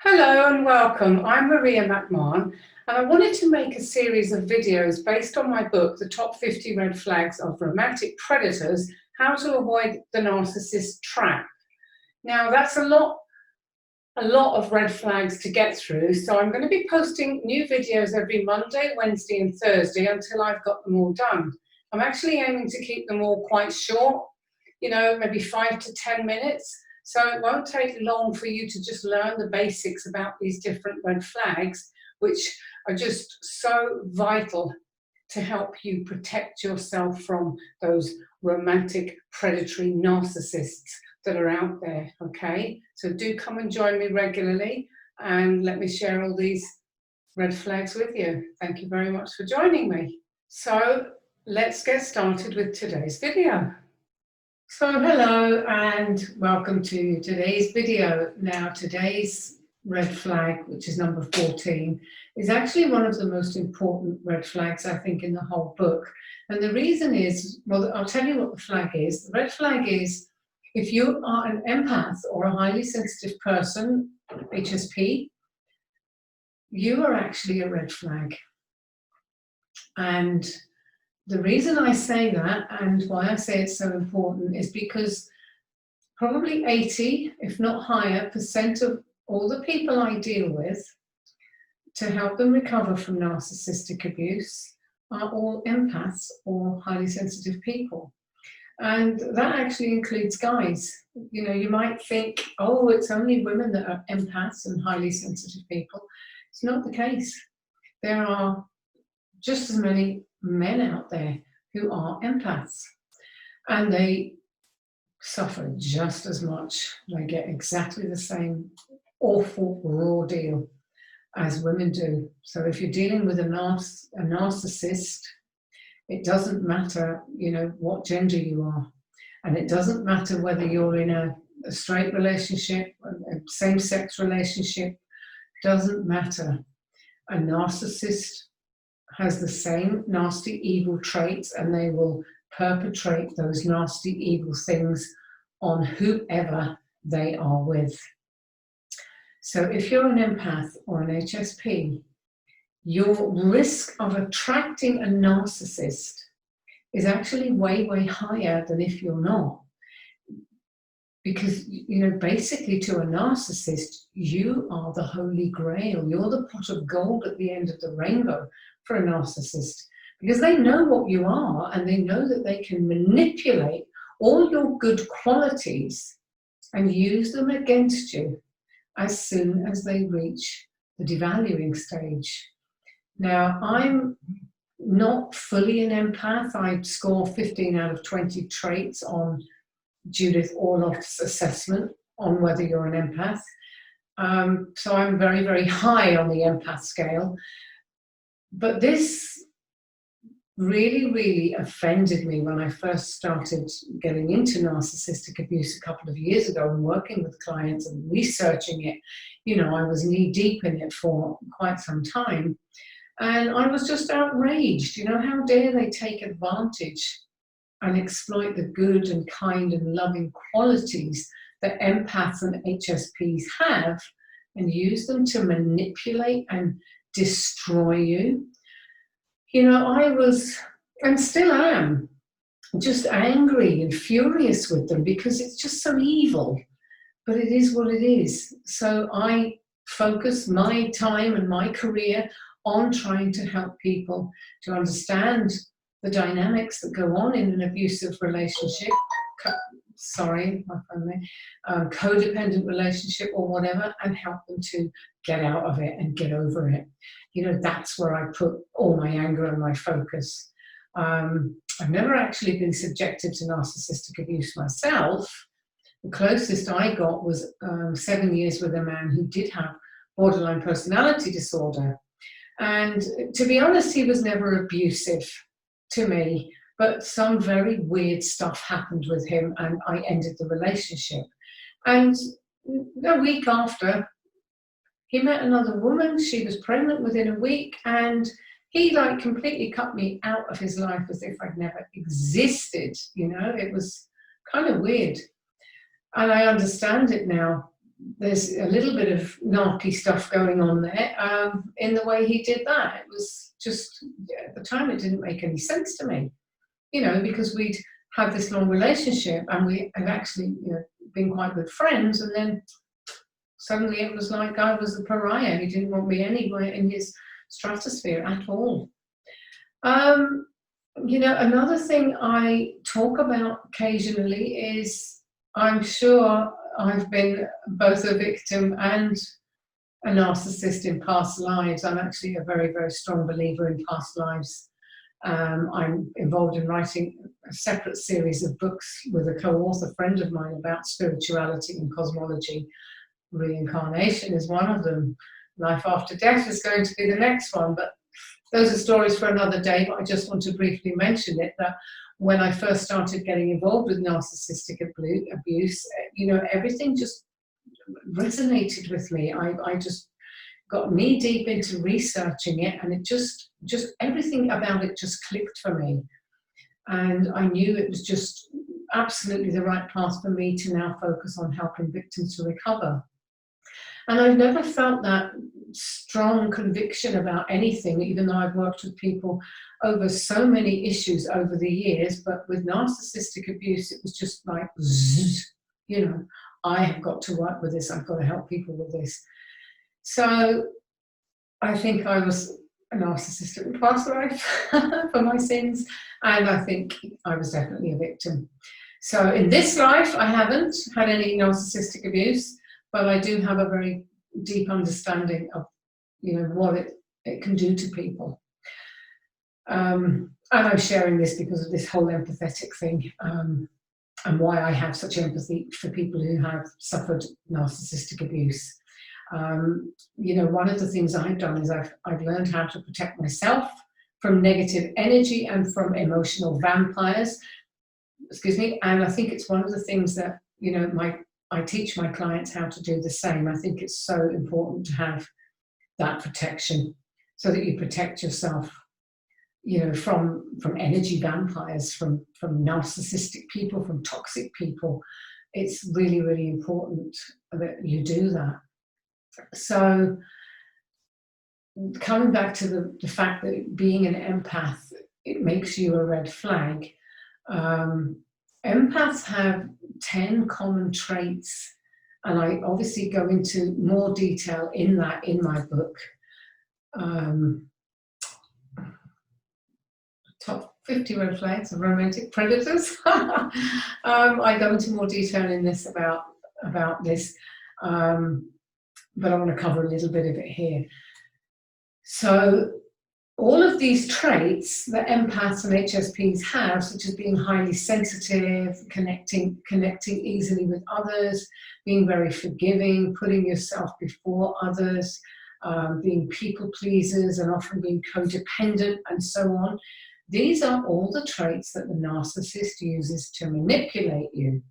Hello and welcome. I'm Maria McMahon and I wanted to make a series of videos based on my book, The Top 50 Red Flags of Romantic Predators, How to Avoid the Narcissist Trap. Now that's a lot of red flags to get through, so I'm going to be posting new videos every Monday, Wednesday and Thursday until I've got them all done. I'm actually aiming to keep them all quite short, maybe 5 to 10 minutes. So it won't take long for you to just learn the basics about these different red flags, which are just so vital to help you protect yourself from those romantic predatory narcissists that are out there, okay? So do come and join me regularly and let me share all these red flags with you. Thank you very much for joining me. So let's get started with today's video. So hello and welcome to today's video. Now today's red flag, which is number 14, is actually one of the most important red flags I think in the whole book. And the reason is, well, I'll tell you what the flag is. The red flag is if you are an empath or a highly sensitive person, HSP, you are actually a red flag. And the reason I say that and why I say it's so important is because probably 80, if not higher, % of all the people I deal with to help them recover from narcissistic abuse are all empaths or highly sensitive people. And that actually includes guys. You know, you might think, oh, it's only women that are empaths and highly sensitive people. It's not the case. There are just as many men out there who are empaths, and they suffer just as much. They get exactly the same awful raw deal as women do. So if you're dealing with a narcissist, it doesn't matter, what gender you are, and it doesn't matter whether you're in a straight relationship, a same-sex relationship, doesn't matter. A narcissist has the same nasty, evil traits, and they will perpetrate those nasty, evil things on whoever they are with. So if you're an empath or an HSP, your risk of attracting a narcissist is actually way, way higher than if you're not. Because, basically to a narcissist, you are the holy grail. You're the pot of gold at the end of the rainbow for a narcissist, because they know what you are and they know that they can manipulate all your good qualities and use them against you as soon as they reach the devaluing stage. Now, I'm not fully an empath. I score 15 out of 20 traits on Judith Orloff's assessment on whether you're an empath. So I'm very, very high on the empath scale. But this really, really offended me when I first started getting into narcissistic abuse a couple of years ago and working with clients and researching it. I was knee deep in it for quite some time. And I was just outraged. How dare they take advantage and exploit the good and kind and loving qualities that empaths and HSPs have and use them to manipulate and destroy you. I was, and still am, just angry and furious with them because it's just so evil, but it is what it is. So I focus my time and my career on trying to help people to understand the dynamics that go on in an abusive relationship, codependent relationship or whatever, and help them to get out of it and get over it. That's where I put all my anger and my focus. I've never actually been subjected to narcissistic abuse myself. The closest I got was 7 years with a man who did have borderline personality disorder. And to be honest, he was never abusive to me, but some very weird stuff happened with him and I ended the relationship. And a week after, he met another woman. She was pregnant within a week, and he completely cut me out of his life as if I'd never existed. It was kind of weird. And I understand it now. there's a little bit of narky stuff going on there in the way he did that. It was just, at the time, it didn't make any sense to me, because we'd had this long relationship and we had actually, been quite good friends, and then suddenly it was like I was the pariah. He didn't want me anywhere in his stratosphere at all. Another thing I talk about occasionally is, I'm sure I've been both a victim and a narcissist in past lives. I'm actually a very, very strong believer in past lives. I'm involved in writing a separate series of books with a co-author friend of mine about spirituality and cosmology. Reincarnation is one of them. Life after death is going to be the next one, but those are stories for another day. But I just want to briefly mention it, that when I first started getting involved with narcissistic abuse, everything just resonated with me. I just got knee deep into researching it, and it just everything about it just clicked for me. And I knew it was just absolutely the right path for me to now focus on helping victims to recover. And I've never felt that strong conviction about anything, even though I've worked with people over so many issues over the years. But with narcissistic abuse, it was just like, I have got to work with this. I've got to help people with this. So I think I was a narcissist in past life for my sins, and I think I was definitely a victim. So in this life, I haven't had any narcissistic abuse, but I do have a very deep understanding of, what it can do to people. And I'm sharing this because of this whole empathetic thing, and why I have such empathy for people who have suffered narcissistic abuse. One of the things I've done is I've learned how to protect myself from negative energy and from emotional vampires. And I think it's one of the things that, I teach my clients how to do the same. I think it's so important to have that protection so that you protect yourself, from energy vampires, from narcissistic people, from toxic people. It's really, really important that you do that. So coming back to the fact that being an empath, it makes you a red flag. Empaths have 10 common traits, and I obviously go into more detail in that in my book. Top 50 red flags of romantic predators. I go into more detail in this about this, but I want to cover a little bit of it here. So all of these traits that empaths and HSPs have, such as being highly sensitive, connecting easily with others, being very forgiving, putting yourself before others, being people pleasers and often being codependent, and so on. These are all the traits that the narcissist uses to manipulate you.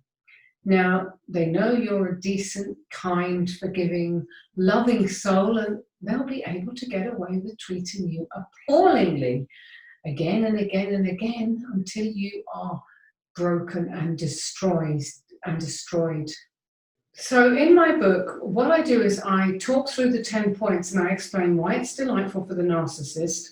Now, they know you're a decent, kind, forgiving, loving soul, and they'll be able to get away with treating you appallingly again and again and again until you are broken and destroyed. So in my book, what I do is I talk through the 10 points and I explain why it's delightful for the narcissist,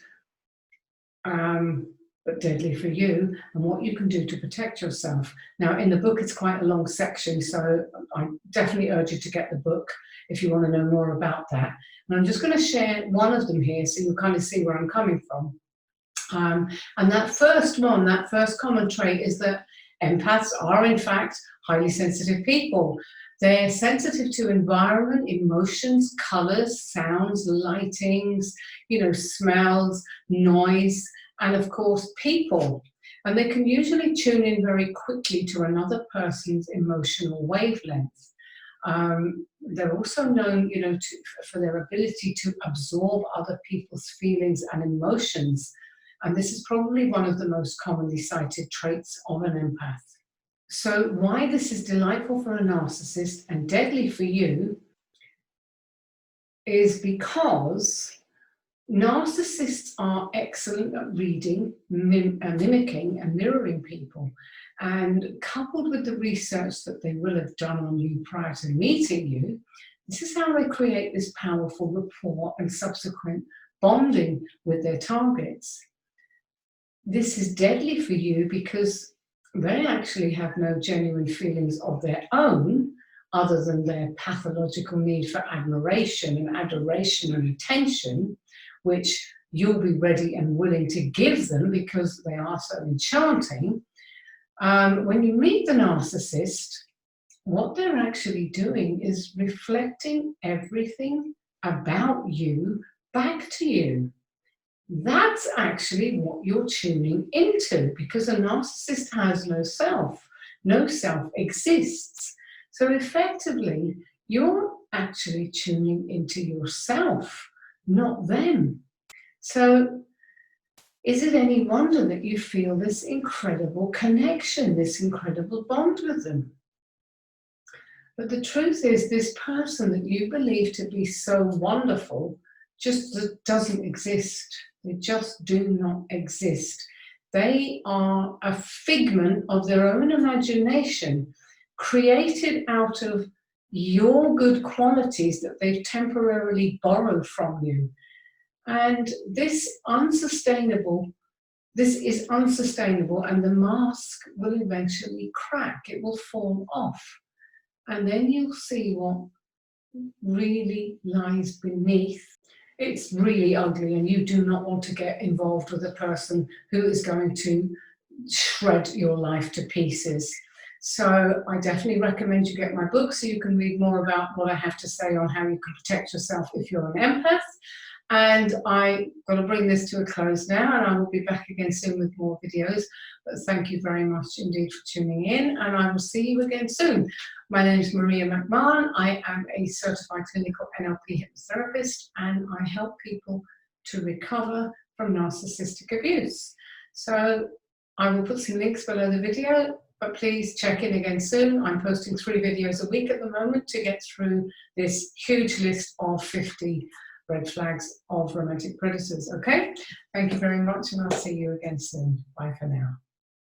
but deadly for you, and what you can do to protect yourself. Now, in the book, it's quite a long section, so I definitely urge you to get the book if you want to know more about that. And I'm just going to share one of them here so you'll kind of see where I'm coming from. And that first common trait is that empaths are, in fact, highly sensitive people. They're sensitive to environment, emotions, colors, sounds, lightings, smells, noise, and of course, people. And they can usually tune in very quickly to another person's emotional wavelength. They're also known, for their ability to absorb other people's feelings and emotions. And this is probably one of the most commonly cited traits of an empath. So why this is delightful for a narcissist and deadly for you is because Narcissists are excellent at reading, mimicking and mirroring people. And coupled with the research that they will have done on you prior to meeting you, this is how they create this powerful rapport and subsequent bonding with their targets. This is deadly for you because they actually have no genuine feelings of their own other than their pathological need for admiration and adoration and attention, which you'll be ready and willing to give them because they are so enchanting. When you meet the narcissist, what they're actually doing is reflecting everything about you back to you. That's actually what you're tuning into, because a narcissist has no self. No self exists. So effectively, you're actually tuning into yourself, not them. So is it any wonder that you feel this incredible connection, this incredible bond with them? But the truth is, this person that you believe to be so wonderful just doesn't exist. They just do not exist. They are a figment of their own imagination, created out of your good qualities that they've temporarily borrowed from you. And this is unsustainable, and the mask will eventually crack. It will fall off. And then you'll see what really lies beneath. It's really ugly, and you do not want to get involved with a person who is going to shred your life to pieces. So I definitely recommend you get my book so you can read more about what I have to say on how you can protect yourself if you're an empath. And I'm going to bring this to a close now, and I will be back again soon with more videos. But thank you very much indeed for tuning in, and I will see you again soon. My name is Maria McMahon. I am a certified clinical NLP hypnotherapist, and I help people to recover from narcissistic abuse. So I will put some links below the video, but please check in again soon. I'm posting 3 videos a week at the moment to get through this huge list of 50 red flags of romantic predators. Okay? Thank you very much, and I'll see you again soon. Bye for now.